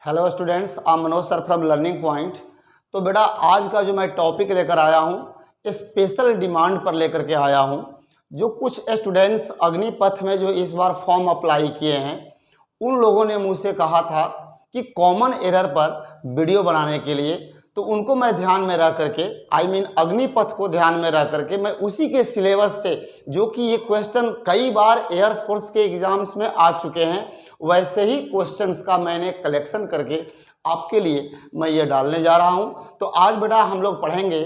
Hello students, I am Manoj sir from learning point. तो बेटा आज का जो मैं टॉपिक लेकर आया हूँ स्पेशल डिमांड पर लेकर के आया हूँ। जो कुछ स्टूडेंट्स अग्निपथ में जो इस बार फॉर्म अप्लाई किए हैं उन लोगों ने मुझसे कहा था कि कॉमन एरर पर वीडियो बनाने के लिए, तो उनको मैं ध्यान में रख करके अग्निपथ को ध्यान में रख करके मैं उसी के सिलेबस से, जो कि ये क्वेश्चन कई बार एयरफोर्स के एग्जाम्स में आ चुके हैं, वैसे ही क्वेश्चंस का मैंने कलेक्शन करके आपके लिए मैं ये डालने जा रहा हूँ। तो आज बेटा हम लोग पढ़ेंगे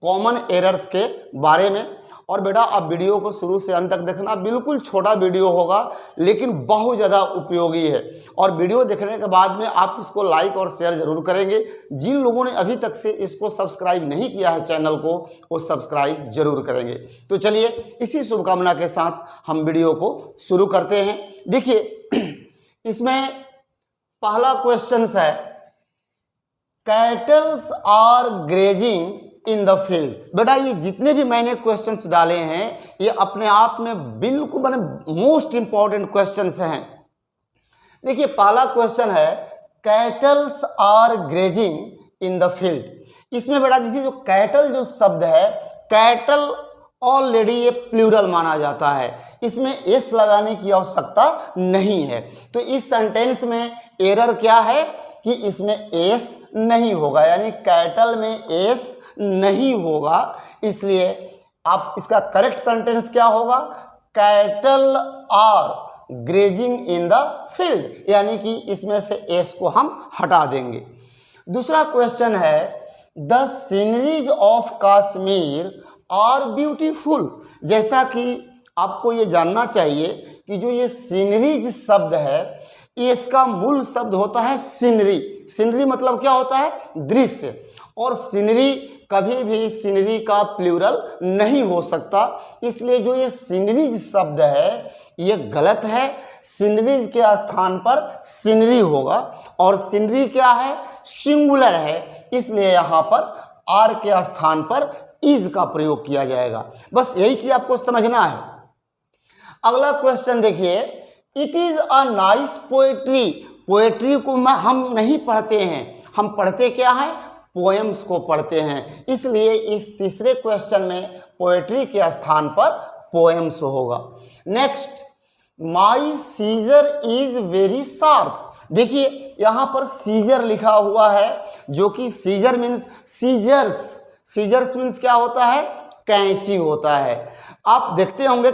कॉमन एरर्स के बारे में। और बेटा आप वीडियो को शुरू से अंत तक देखना, बिल्कुल छोटा वीडियो होगा लेकिन बहुत ज़्यादा उपयोगी है। और वीडियो देखने के बाद में आप इसको लाइक और शेयर जरूर करेंगे। जिन लोगों ने अभी तक से इसको सब्सक्राइब नहीं किया है चैनल को, वो सब्सक्राइब जरूर करेंगे। तो चलिए इसी शुभकामना के साथ हम वीडियो को शुरू करते हैं। देखिए इसमें पहला क्वेश्चन है, cattles are grazing in the field. बेटा ये जितने भी मैंने क्वेश्चंस डाले हैं ये अपने आप में बिल्कुल मोस्ट इंपॉर्टेंट क्वेश्चंस हैं। देखिए पहला क्वेश्चन है, cattles are grazing in the field. इसमें बेटा देखिए जो कैटल जो शब्द है, कैटल ऑलरेडी ये प्लूरल माना जाता है, इसमें एस लगाने की आवश्यकता नहीं है। तो इस सेंटेंस में एरर क्या है कि इसमें एस नहीं होगा, यानी कैटल में एस नहीं होगा। इसलिए आप इसका करेक्ट सेंटेंस क्या होगा, cattle are grazing in the field, यानी कि इसमें से एस को हम हटा देंगे। दूसरा क्वेश्चन है, the sceneries of Kashmir are beautiful. जैसा कि आपको ये जानना चाहिए कि जो ये सीनरीज शब्द है ये इसका मूल शब्द होता है सीनरी। सीनरी मतलब क्या होता है, दृश्य। और सीनरी कभी भी सीनरी का प्लूरल नहीं हो सकता, इसलिए जो ये सीनरीज शब्द है ये गलत है। सीनरीज के स्थान पर सीनरी होगा, और सीनरी क्या है, सिंगुलर है, इसलिए यहाँ पर आर के स्थान पर इज का प्रयोग किया जाएगा। बस यही चीज आपको समझना है। अगला क्वेश्चन देखिए, it is a nice poetry. Poetry को हम नहीं पढ़ते हैं, हम पढ़ते क्या है, पोएम्स को पढ़ते हैं, इसलिए इस तीसरे क्वेश्चन में पोएट्री के स्थान पर पोएम्स होगा। Next, my scissor is very sharp. देखिए यहाँ पर सीजर लिखा हुआ है, जो कि scissor means scissors. Scissors means क्या होता है, कैंची होता है। आप देखते होंगे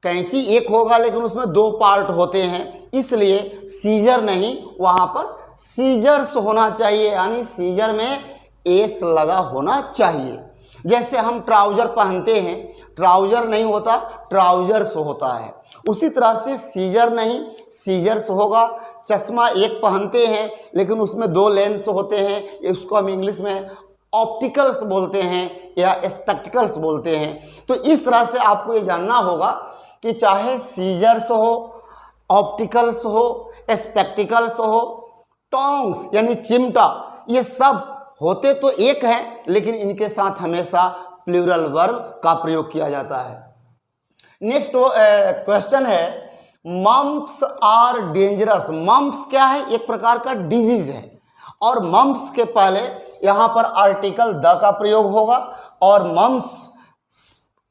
कैंची एक होगा लेकिन उसमें दो पार्ट होते हैं, इसलिए सीजर नहीं, वहां पर सीजर्स होना चाहिए, यानी सीजर में एस लगा होना चाहिए। जैसे हम ट्राउजर पहनते हैं, ट्राउजर नहीं होता, ट्राउजर्स होता है, उसी तरह से सीजर नहीं, सीजर्स होगा। चश्मा एक पहनते हैं लेकिन उसमें दो लेंस होते हैं, इसको हम इंग्लिश में ऑप्टिकल्स बोलते हैं या स्पेक्टिकल्स बोलते हैं। तो इस तरह से आपको ये जानना होगा कि चाहे सीजर्स हो, ऑप्टिकल्स हो, स्पेक्टिकल्स हो, टोंग्स यानी चिमटा, ये सब होते तो एक हैं लेकिन इनके साथ हमेशा प्लूरल वर्ब का प्रयोग किया जाता है। नेक्स्ट क्वेश्चन है, मम्प्स आर डेंजरस। मम्प्स क्या है, एक प्रकार का डिजीज है, और मम्प्स के पहले यहाँ पर आर्टिकल द का प्रयोग होगा, और मम्प्स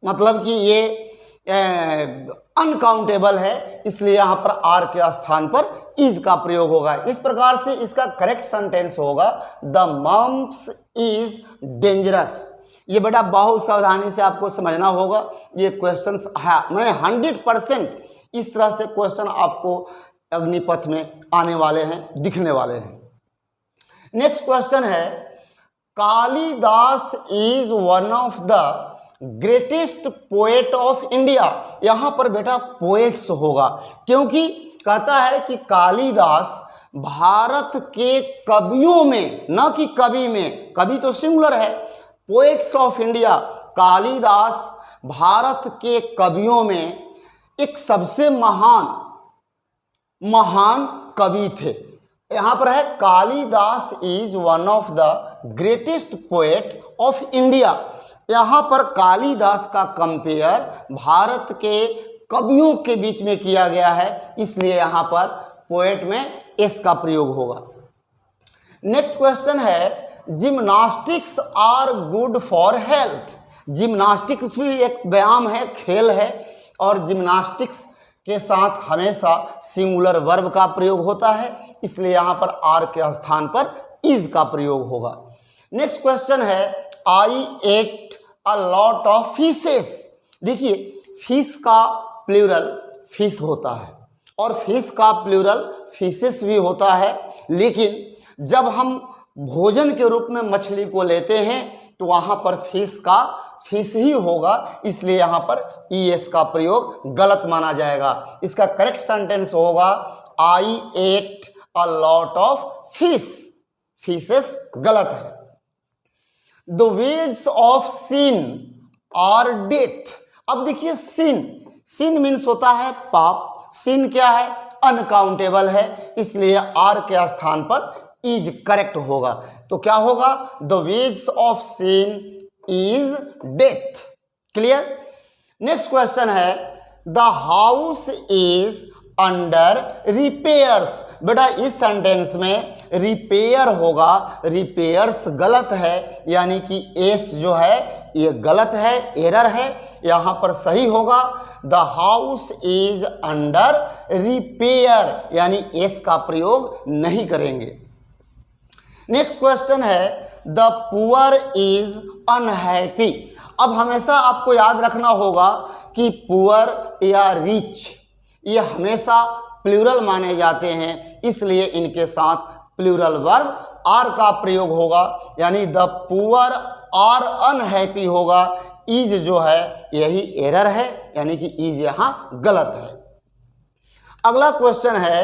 मतलब कि ये अनकाउंटेबल है, इसलिए यहाँ पर आर के स्थान पर इज का प्रयोग होगा। इस प्रकार से इसका करेक्ट सेंटेंस होगा, द मम्प्स इज डेंजरस। ये बेटा बहुत सावधानी से आपको समझना होगा, ये क्वेश्चंस है, मैंने 100% इस तरह से क्वेश्चन आपको अग्निपथ में आने वाले हैं, दिखने वाले हैं। नेक्स्ट क्वेश्चन है, Kalidas is one of the greatest poet of India. यहाँ पर बेटा पोएट्स होगा, क्योंकि कहता है कि कालिदास भारत के कवियों में, न कि कवि में, कवि तो सिंगुलर है, poets of India, Kalidas Bharat के कवियों में एक सबसे महान कवि थे। यहाँ पर है, Kalidas is one of the greatest poet of India. यहाँ पर कालिदास का कंपेयर भारत के कवियों के बीच में किया गया है, इसलिए यहाँ पर पोएट में एस का प्रयोग होगा। नेक्स्ट क्वेश्चन है gymnastics are good for health. Gymnastics भी एक व्यायाम है, खेल है, और जिम्नास्टिक्स के साथ हमेशा सिंगुलर वर्ब का प्रयोग होता है, इसलिए यहाँ पर आर के स्थान पर इज का प्रयोग होगा। नेक्स्ट क्वेश्चन है I ate a lot of fishes. देखिए फिश का प्लूरल फिश होता है और फिश का प्लूरल फिशेस भी होता है, लेकिन जब हम भोजन के रूप में मछली को लेते हैं तो वहाँ पर फिश का फिश ही होगा, इसलिए यहाँ पर ईएस का प्रयोग गलत माना जाएगा। इसका करेक्ट सेंटेंस होगा I ate a lot of fish. Fishes गलत है। The wages of sin are death. अब देखिए सिन, सिन मीन्स होता है पाप, सिन क्या है, अनकाउंटेबल है, इसलिए आर के स्थान पर इज करेक्ट होगा। तो क्या होगा, the wages of sin is death. Clear. Next question है the house is under repairs. बेटा इस सेंटेंस में रिपेयर होगा, रिपेयर्स गलत है, यानी कि एस जो है ये गलत है, एरर है। यहाँ पर सही होगा the house is under repair, यानी एस का प्रयोग नहीं करेंगे। नेक्स्ट क्वेश्चन है द पुअर इज अनहैप्पी। अब हमेशा आपको याद रखना होगा कि पुअर या रिच ये हमेशा प्लूरल माने जाते हैं, इसलिए इनके साथ प्लूरल वर्ब आर का प्रयोग होगा, यानी द पुअर आर अनहैप्पी होगा। इज जो है यही एरर है, यानी कि इज यहाँ गलत है। अगला क्वेश्चन है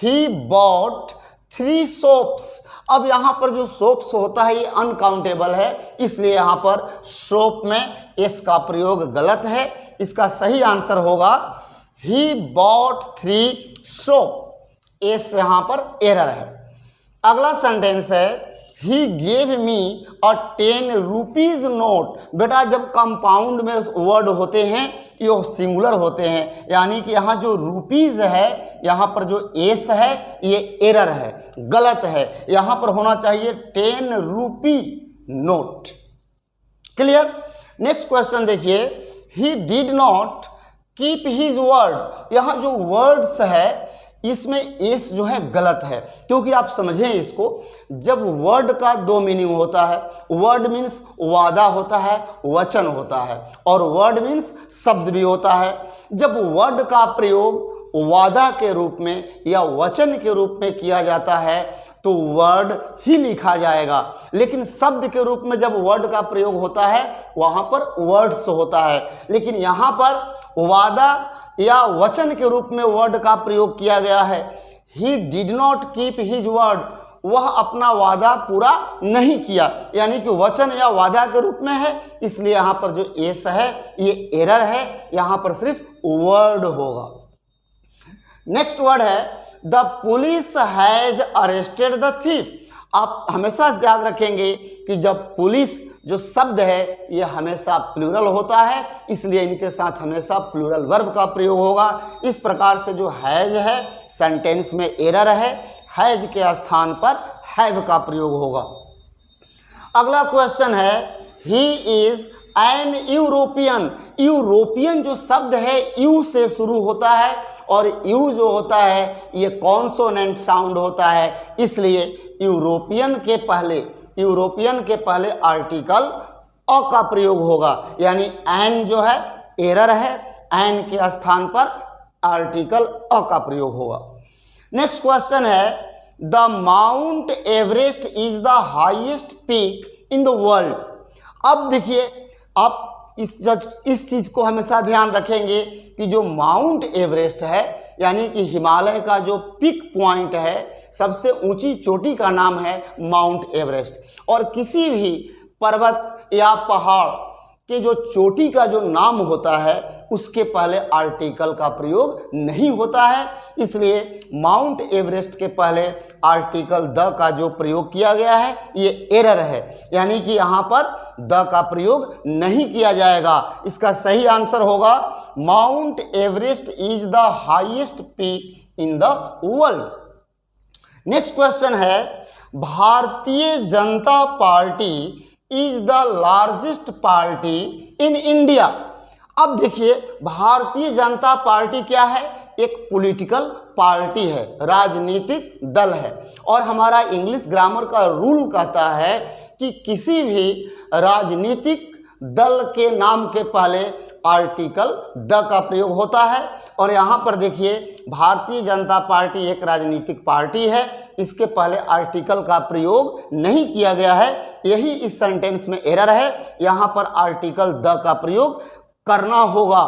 ही बॉट 3 सोप्स। अब यहाँ पर जो सोप्स होता है ये अनकाउंटेबल है, इसलिए यहाँ पर सोप में एस का प्रयोग गलत है। इसका सही आंसर होगा ही बॉट 3 सोप। एस यहाँ पर एरर है। अगला सेंटेंस है he gave me a 10 rupees note. बेटा जब कंपाउंड में वर्ड होते हैं ये सिंगुलर होते हैं, यानी कि यहाँ जो रुपीज है यहाँ पर जो एस है ये एरर है, गलत है। यहाँ पर होना चाहिए 10 rupee note. Clear. Next question देखिए he did not keep his word. यहाँ जो वर्ड्स है इसमें एस जो है गलत है, क्योंकि आप समझें इसको, जब वर्ड का 2 मीनिंग होता है, वर्ड मीन्स वादा होता है, वचन होता है, और वर्ड मीन्स शब्द भी होता है। जब वर्ड का प्रयोग वादा के रूप में या वचन के रूप में किया जाता है तो वर्ड ही लिखा जाएगा, लेकिन शब्द के रूप में जब वर्ड का प्रयोग होता है वहाँ पर वर्ड्स होता है। लेकिन यहाँ पर वादा या वचन के रूप में वर्ड का प्रयोग किया गया है। ही did not keep his word, वह अपना वादा पूरा नहीं किया, यानी कि वचन या वादा के रूप में है, इसलिए यहाँ पर जो एस है ये एरर है, यहाँ पर सिर्फ वर्ड होगा। नेक्स्ट वर्ड है the police has arrested the thief. आप हमेशा याद रखेंगे कि जब पुलिस जो शब्द है ये हमेशा प्लूरल होता है, इसलिए इनके साथ हमेशा प्लूरल वर्ब का प्रयोग होगा। इस प्रकार से जो हैज है सेंटेंस में एरर है, हैज के स्थान पर हैव का प्रयोग होगा। अगला क्वेश्चन है he is an European. European जो शब्द है यू से शुरू होता है, और यू जो होता है ये कॉन्सोनेंट साउंड होता है, इसलिए यूरोपियन के पहले आर्टिकल अ का प्रयोग होगा, यानी एन जो है एरर है, एन के स्थान पर आर्टिकल अ का प्रयोग होगा। नेक्स्ट क्वेश्चन है the mount Everest is the highest peak in the world. अब देखिए आप इस चीज को हमेशा ध्यान रखेंगे कि जो माउंट एवरेस्ट है यानी कि हिमालय का जो पीक पॉइंट है, सबसे ऊंची चोटी का नाम है माउंट एवरेस्ट, और किसी भी पर्वत या पहाड़ के जो चोटी का जो नाम होता है उसके पहले आर्टिकल का प्रयोग नहीं होता है, इसलिए माउंट एवरेस्ट के पहले आर्टिकल द का जो प्रयोग किया गया है ये एरर है, यानी कि यहाँ पर द का प्रयोग नहीं किया जाएगा। इसका सही आंसर होगा mount Everest is the highest peak in the world. Next question है, Bharatiya Janata party is the largest party in India. अब देखिए, भारतीय जनता पार्टी क्या है? एक पॉलिटिकल पार्टी है, राजनीतिक दल है। और हमारा इंग्लिश ग्रामर का रूल कहता है कि किसी भी राजनीतिक दल के नाम के पहले आर्टिकल द का प्रयोग होता है। और यहाँ पर देखिए, भारतीय जनता पार्टी एक राजनीतिक पार्टी है, इसके पहले आर्टिकल का प्रयोग नहीं किया गया है। यही इस सेंटेंस में एरर है, यहाँ पर आर्टिकल द का प्रयोग करना होगा।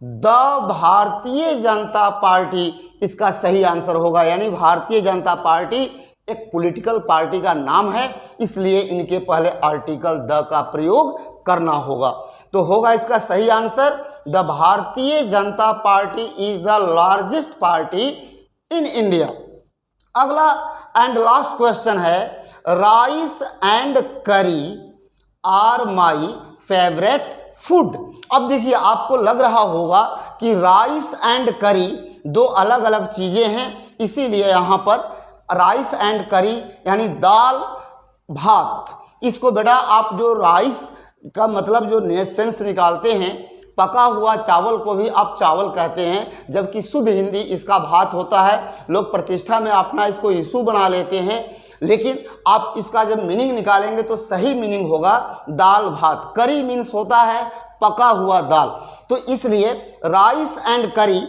द भारतीय जनता पार्टी इसका सही आंसर होगा, यानी भारतीय जनता पार्टी एक पॉलिटिकल पार्टी का नाम है, इसलिए इनके पहले आर्टिकल द का प्रयोग करना होगा। तो होगा इसका सही answer, the Bharatiya Janata party is the largest party in India. अगला एंड लास्ट क्वेश्चन है, राइस एंड करी आर माई फेवरेट फूड। अब देखिए, आपको लग रहा होगा कि राइस एंड करी दो अलग अलग चीज़ें हैं, इसीलिए यहाँ पर राइस एंड करी यानी दाल भात। इसको बेटा आप जो राइस का मतलब जो सेंस निकालते हैं, पका हुआ चावल को भी आप चावल कहते हैं, जबकि शुद्ध हिंदी इसका भात होता है। लोग प्रतिष्ठा में अपना इसको इशू बना लेते हैं, लेकिन आप इसका जब मीनिंग निकालेंगे तो सही मीनिंग होगा दाल भात। करी मीन्स होता है पका हुआ दाल, तो इसलिए राइस एंड करी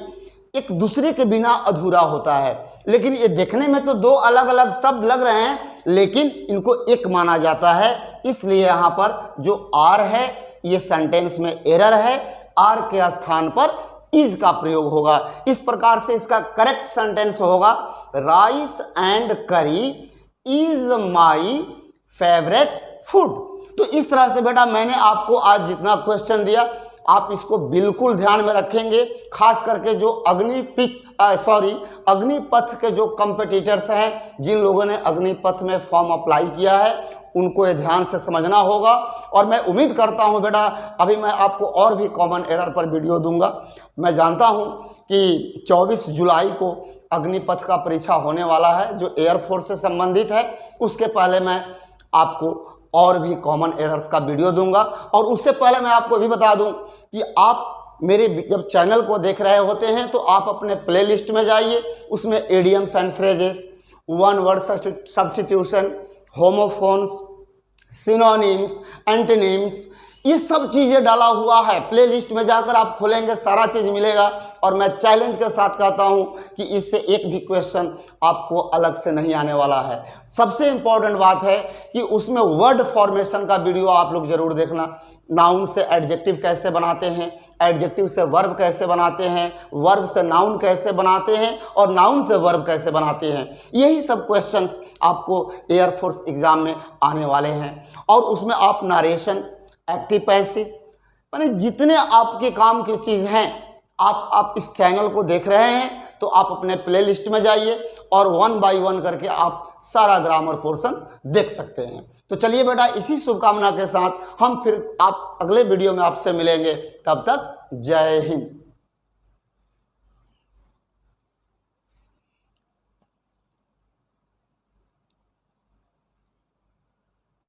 एक दूसरे के बिना अधूरा होता है। लेकिन ये देखने में तो दो अलग अलग शब्द लग रहे हैं, लेकिन इनको एक माना जाता है, इसलिए यहाँ पर जो आर है ये सेंटेंस में एरर है, आर के स्थान पर इज का प्रयोग होगा। इस प्रकार से इसका करेक्ट सेंटेंस होगा, राइस एंड करी इज माई फेवरेट फूड। तो इस तरह से बेटा मैंने आपको आज जितना क्वेश्चन दिया, आप इसको बिल्कुल ध्यान में रखेंगे। खास करके जो अग्निपथ के जो कंपटीटर्स हैं, जिन लोगों ने अग्निपथ में फॉर्म अप्लाई किया है, उनको ये ध्यान से समझना होगा। और मैं उम्मीद करता हूं बेटा, अभी मैं आपको और भी कॉमन एरर पर वीडियो दूंगा। मैं जानता हूं कि 24 जुलाई को अग्निपथ का परीक्षा होने वाला है, जो एयरफोर्स से संबंधित है। उसके पहले मैं आपको और भी कॉमन एरर्स का वीडियो दूंगा। और उससे पहले मैं आपको भी बता दूं कि आप मेरे जब चैनल को देख रहे होते हैं तो आप अपने प्लेलिस्ट में जाइए, उसमें idioms and phrases, one word substitution, homophones, synonyms, antonyms, ये सब चीज़ें डाला हुआ है। प्लेलिस्ट में जाकर आप खोलेंगे, सारा चीज़ मिलेगा। और मैं चैलेंज के साथ कहता हूं कि इससे एक भी क्वेश्चन आपको अलग से नहीं आने वाला है। सबसे इम्पॉर्टेंट बात है कि उसमें वर्ड फॉर्मेशन का वीडियो आप लोग जरूर देखना। नाउन से एडजेक्टिव कैसे बनाते हैं, एडजेक्टिव से वर्ब कैसे बनाते हैं, वर्ब से नाउन कैसे बनाते हैं, और नाउन से वर्ब कैसे बनाते हैं, यही सब क्वेश्चंस आपको एयरफोर्स एग्जाम में आने वाले हैं। और उसमें आप नरेशन, एक्टिव पैसिव, यानी जितने आपके काम की चीज़ हैं, आप इस चैनल को देख रहे हैं तो आप अपने प्लेलिस्ट में जाइए और 1 बाय 1 करके आप सारा ग्रामर पोर्शन देख सकते हैं। तो चलिए बेटा, इसी शुभकामना के साथ हम फिर आप अगले वीडियो में आपसे मिलेंगे। तब तक जय हिंद।